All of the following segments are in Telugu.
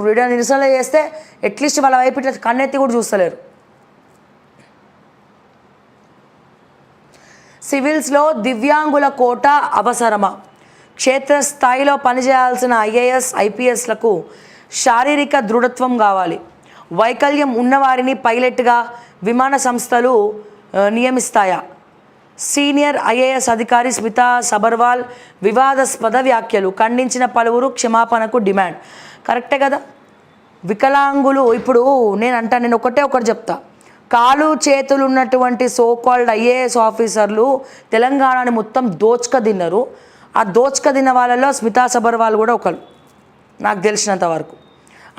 వీడియో నిరసనలు చేస్తే అట్లీస్ట్ వాళ్ళ వైపు ఇట్లా కన్నెత్తి కూడా చూస్తలేరు. సివిల్స్లో దివ్యాంగుల కోటా అవసరమా? క్షేత్రస్థాయిలో పనిచేయాల్సిన ఐఏఎస్ ఐపీఎస్లకు శారీరక దృఢత్వం కావాలి. వైకల్యం ఉన్నవారిని పైలట్గా విమాన సంస్థలు నియమిస్తాయా? సీనియర్ ఐఏఎస్ అధికారి స్మితా సబర్వాల్ వివాదాస్పద వ్యాఖ్యలు, ఖండించిన పలువురు క్షమాపణకు డిమాండ్. కరెక్టే కదా. వికలాంగులు ఇప్పుడు నేను ఒకటి చెప్తా. కాలు చేతులు ఉన్నటువంటి సోకాల్డ్ ఐఏఎస్ ఆఫీసర్లు తెలంగాణని మొత్తం దోచుక తిన్నారు. ఆ దోచుక తిన్న వాళ్ళలో స్మితా సబర్వాల్ కూడా ఒకరు నాకు తెలిసినంత వరకు.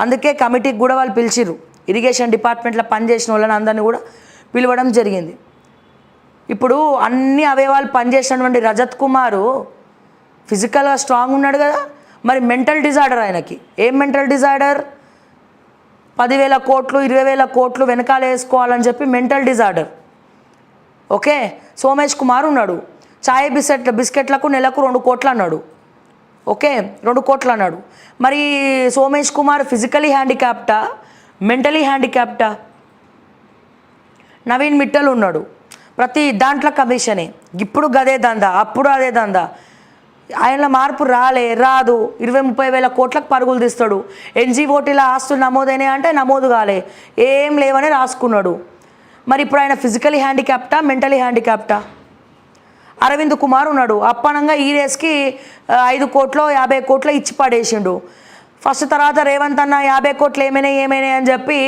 అందుకే కమిటీకి కూడా వాళ్ళు పిలిచిర్రు. ఇరిగేషన్ డిపార్ట్మెంట్లో పనిచేసిన వాళ్ళని అందరినీ కూడా పిలవడం జరిగింది. ఇప్పుడు అన్ని అవయవాలు పనిచేసినటువంటి రజత్ కుమారు ఫిజికల్గా స్ట్రాంగ్ ఉన్నాడు కదా, మరి మెంటల్ డిజార్డర్ ఆయనకి. ఏం మెంటల్ డిజార్డర్? 10,000 కోట్లు 20,000 కోట్లు వెనకాల వేసుకోవాలని చెప్పి mental disorder. Okay. Somesh Kumar ఉన్నాడు, చాయ్ బిస్కెట్లకు నెలకు 2 కోట్లు అన్నాడు. ఓకే, 2 కోట్లు అన్నాడు. మరి సోమేష్ కుమార్ ఫిజికలీ హ్యాండిక్యాప్టా మెంటలీ హ్యాండిక్యాప్టా? నవీన్ మిట్టల్ ఉన్నాడు, ప్రతి దాంట్లో కమిషనే. ఇప్పుడు గదే దందా, అప్పుడు అదే దందా. ఆయనలో మార్పు రాదు. 20-30 వేల కోట్లకు పరుగులు తీస్తాడు. ఎన్జీఓటీలో ఆస్తులు నమోదైనాయి అంటే నమోదు కాలే, ఏం లేవని రాసుకున్నాడు. మరి ఇప్పుడు ఆయన ఫిజికలీ హ్యాండిక్యాప్టా మెంటలీ హ్యాండిక్యాప్టా? అరవింద్ కుమార్ ఉన్నాడు, అప్పనంగా ఈ రేస్కి 5 కోట్లు 50 కోట్లు ఇచ్చి పడేసిండు. ఫస్ట్ తర్వాత రేవంత్ అన్న 50 కోట్లు ఏమైనాయి అని చెప్పి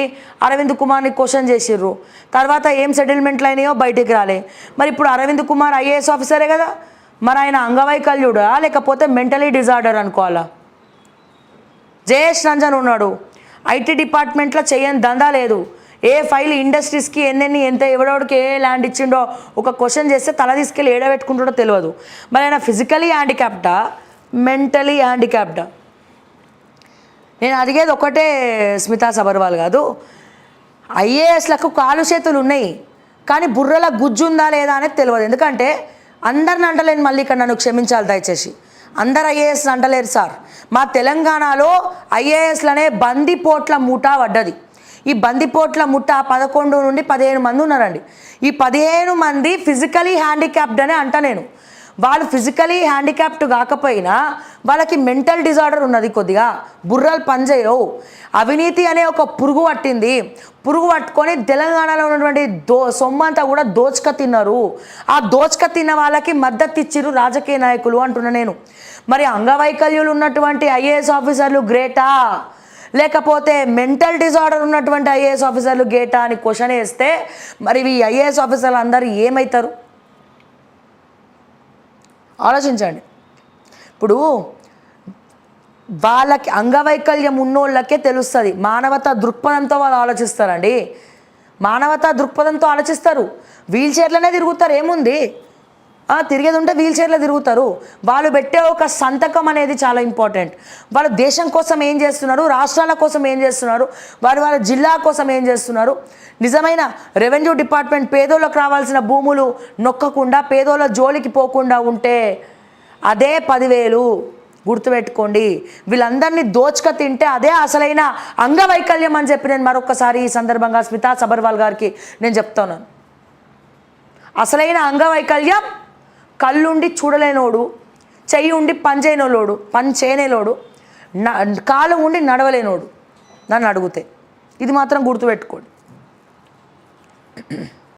అరవింద్ కుమార్ని క్వశ్చన్ చేసిర్రు. తర్వాత ఏం సెటిల్మెంట్లు అయినాయో బయటికి రాలే. మరి ఇప్పుడు అరవింద్ కుమార్ ఐఏఎస్ ఆఫీసరే కదా, మరి ఆయన అంగవైకల్యుడా లేకపోతే మెంటలీ డిజార్డర్ అనుకోవాలా? జయేష్ రంజన్ ఉన్నాడు, ఐటీ డిపార్ట్మెంట్లో చేయని దందా లేదు. ఏ ఫైల్ ఇండస్ట్రీస్కి ఎంత ఎవడోడికి ఏ ల్యాండ్ ఇచ్చిండో ఒక క్వశ్చన్ చేస్తే తల తీసుకెళ్ళి ఏడబెట్టుకుంటాడో తెలియదు. మరి ఆయన ఫిజికలీ హ్యాండిక్యాప్టా మెంటలీ హ్యాండిక్యాప్టా? నేను అడిగేది ఒకటే స్మితా సబర్వాల్ కాదు, ఐఏఎస్లకు కాలు చేతులు ఉన్నాయి కానీ బుర్రల గుజ్జు ఉందా లేదా అనేది తెలియదు. ఎందుకంటే అందరిని అంటలేను, మళ్ళీ ఇక్కడ నన్ను క్షమించాలి దయచేసి. అందరు ఐఏఎస్ అంటలేరు సార్. మా తెలంగాణలో ఐఏఎస్లనే బందిపోట్ల ముఠా పడ్డది. ఈ బందిపోట్ల ముఠా 11 నుండి 15 మంది ఉన్నారండి. ఈ 15 మంది ఫిజికలీ హ్యాండిక్యాప్డ్ అనే అంట నేను. వాళ్ళు ఫిజికలీ హ్యాండిక్యాప్డ్ కాకపోయినా వాళ్ళకి మెంటల్ డిజార్డర్ ఉన్నది, కొద్దిగా బుర్రలు పనిచేయవు. అవినీతి అనే ఒక పురుగు పట్టింది. పురుగు పట్టుకొని తెలంగాణలో ఉన్నటువంటి సొమ్మంతా కూడా దోచుక తిన్నారు. ఆ దోచుక తిన్న వాళ్ళకి మద్దతు ఇచ్చిర్రు రాజకీయ నాయకులు అంటున్నా నేను. మరి అంగవైకల్యులు ఉన్నటువంటి ఐఏఎస్ ఆఫీసర్లు గ్రేటా లేకపోతే మెంటల్ డిజార్డర్ ఉన్నటువంటి ఐఏఎస్ ఆఫీసర్లు గ్రేటా అని క్వశ్చన్ వేస్తే మరి ఈ ఐఏఎస్ ఆఫీసర్లు అందరూ ఏమవుతారు ఆలోచించండి. ఇప్పుడు వాళ్ళకి అంగవైకల్యం ఉన్నోళ్ళకే తెలుస్తుంది. మానవతా దృక్పథంతో వాళ్ళు ఆలోచిస్తారండి. మానవతా దృక్పథంతో ఆలోచిస్తారు. వీల్ చైర్లోనే తిరుగుతారు, ఏముంది, తిరిగేది ఉంటే వీల్ చైర్లో తిరుగుతారు. వాళ్ళు పెట్టే ఒక సంతకం అనేది చాలా ఇంపార్టెంట్. వాళ్ళు దేశం కోసం ఏం చేస్తున్నారు, రాష్ట్రాల కోసం ఏం చేస్తున్నారు, వాళ్ళ జిల్లా కోసం ఏం చేస్తున్నారు. నిజమైన రెవెన్యూ డిపార్ట్మెంట్ పేదోళ్ళకు రావాల్సిన భూములు నొక్కకుండా పేదోళ్ళ జోలికి పోకుండా ఉంటే అదే 10,000. గుర్తుపెట్టుకోండి, వీళ్ళందరినీ దోచుక తింటే అదే అసలైన అంగవైకల్యం అని చెప్పి నేను మరొకసారి ఈ సందర్భంగా స్మితా సబర్వాల్ గారికి నేను చెప్తున్నాను. అసలైన అంగవైకల్యం కళ్ళుండి చూడలేనోడు, చెయ్యి ఉండి పని చేయనేలోడు, కాలు ఉండి నడవలేనోడు నన్ను అడిగితే. ఇది మాత్రం గుర్తుపెట్టుకోండి.